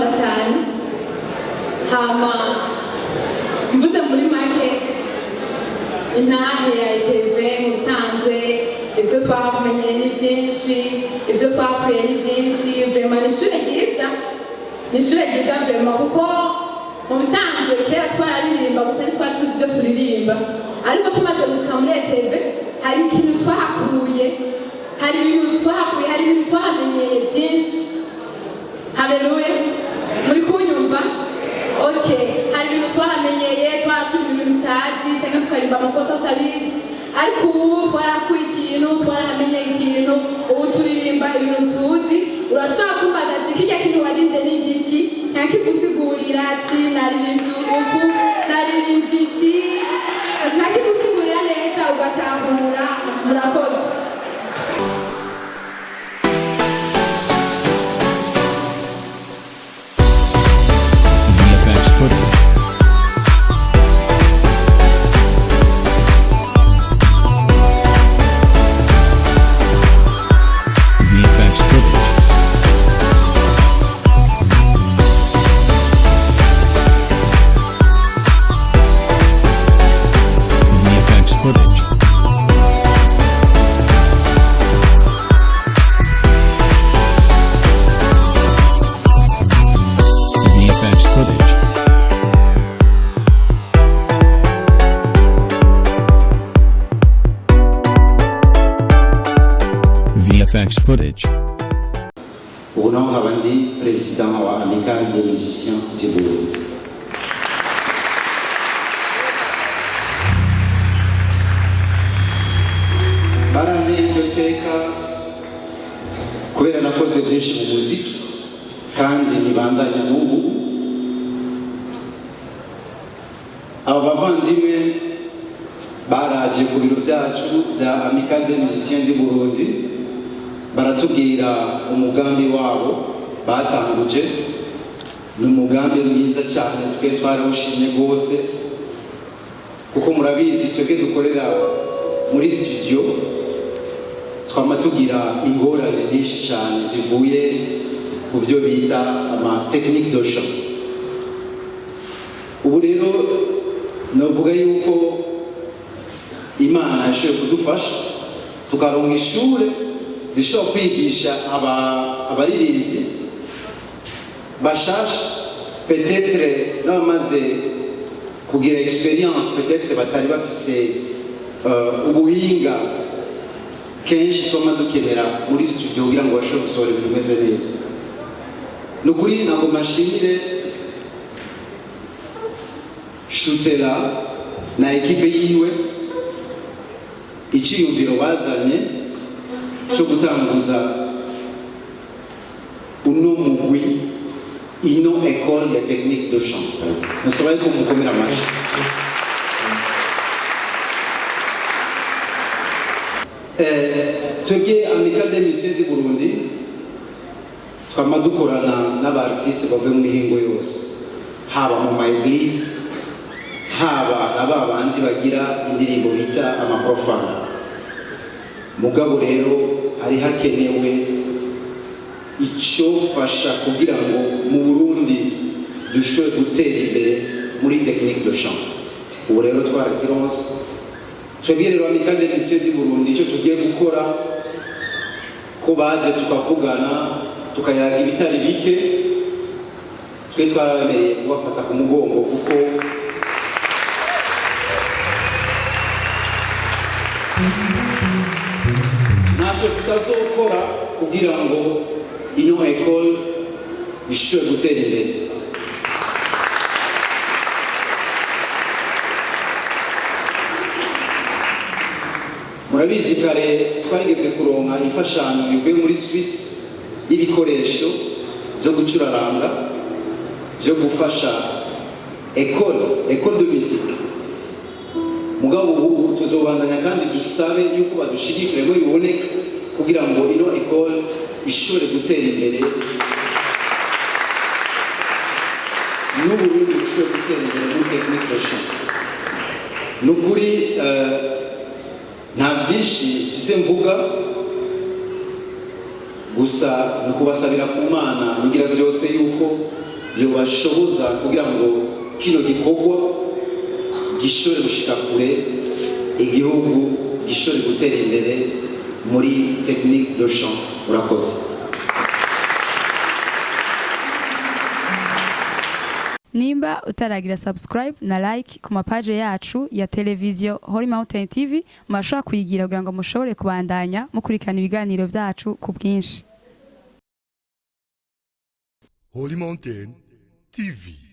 ndabakunda cyane hama mvuze muri make intahe ya ITV mu bisanzwe ibyo twamenye ni byinshi ibyo twakuye ni byinshi vraiment ni ishure ryiza vraiment kuko mu bisanzwe kera twararirimba gusa ntitwari tuzi ibyo turirimba ariko tumaze gushika muri ITV hari ikintu twahakuye hari ibintu twahamenyeye byinshi. Haleluya, muri kunyumva? Okay, hari ibintu twahamenyeye twaturi ibintu bisazi cyangwa twaririmba amakosa utabizi ariko ubu twarakuye ikintu twaramenyeye ikintu ubu turirimba ibintu tuzi. Urashobora kumbaza ati kijya kintu warinze ni igiki ntakigusigurira ati naririmbye uku naririmbye iki ntakigusigurira neza ugatahura. Murakoze. VFX footage. Ubu naho nkaba ndi perezida wa Amicale des Musiciens du Burundi. Baranteye iryo teka kubera nakoze byinshi mu muziki kandi nibandanya n'ubu. Aba bavandimwe baraje ku biro byacu bya Amicale des Musiciens du Burundi baratubwira umugambi wabo batanguje. Ni umugambi mwiza cyane twe twarawushimye rwose kuko murabizi twebwe dukorera muri studio twama tugira ingorane nyinshi cyane zivuye mu byo bita ama technique de chant. Ubu rero novuga yuko Imana yashoboye kudufasha tukaronka ishure rishobora kwigisha abaririmbyi bashasha peut-être n'abamaze kugira experience peut-être batari bafise ubuhinga kenshi twama dukenera muri studio kugira ngo bashobore gusohora ibintu bimeze neza. Ni ukuri ntabwo mashimire Shutela na ekipe yiwe icyiyumviro bazanye cyo gutanguza uno mugwi ino école ya technique de chant. Musobaye ko mukomera amashi. Twebwe Amicale des Musiciens du Burundi twama dukorana n'abartiste bavuye mu mihingo yose, haba mu maeglise haba n'ababandi bagira indirimbo bita amaprofane. Mugabo rero hari hakenewe icyofasha kugira ngo mu Burundi dushobore gutera imbere muri technique de chant. Ubu rero twarakironse. Twebwe rero Amicale des Musiciens du Burundi icyo tugiye gukora ko baje tukavugana tukayaga ibitari bike, twe twarabemereye kubafata ku mugongo kuko ntacyo tutazokora kugira ngo ino école ishobore gutera imbere. Murabizi kare twarigeze kuronka imfashanyo ivuye muri Suisse y'ibikoresho byo gucuraranga byo gufasha école de musique. Mugabo ubu tuzobandanya kandi dusabe yuko badushigikire ngo biboneka kugira ngo ino école ishobore gutera imbere n'Uburundi bushobore gutera imbere muri technique de chant. Nukuri nta byinshi mfise mvuga gusa nukubasabira ku Mana mugira byose yuko yobashoboza kugira ngo kino gikorwa gishobore gushika kure, igihugu gishobore gutera imbere muri technique de chant. Murakoze. Nimba utaragira subscribe na like ku mapaje yacu ya televiziyo Holy Mountain TV, mashobora kuyigira kugira ngo mushobore kubandanya mukurikirana ibiganiro byacu ku bwinshi. Holy Mountain TV.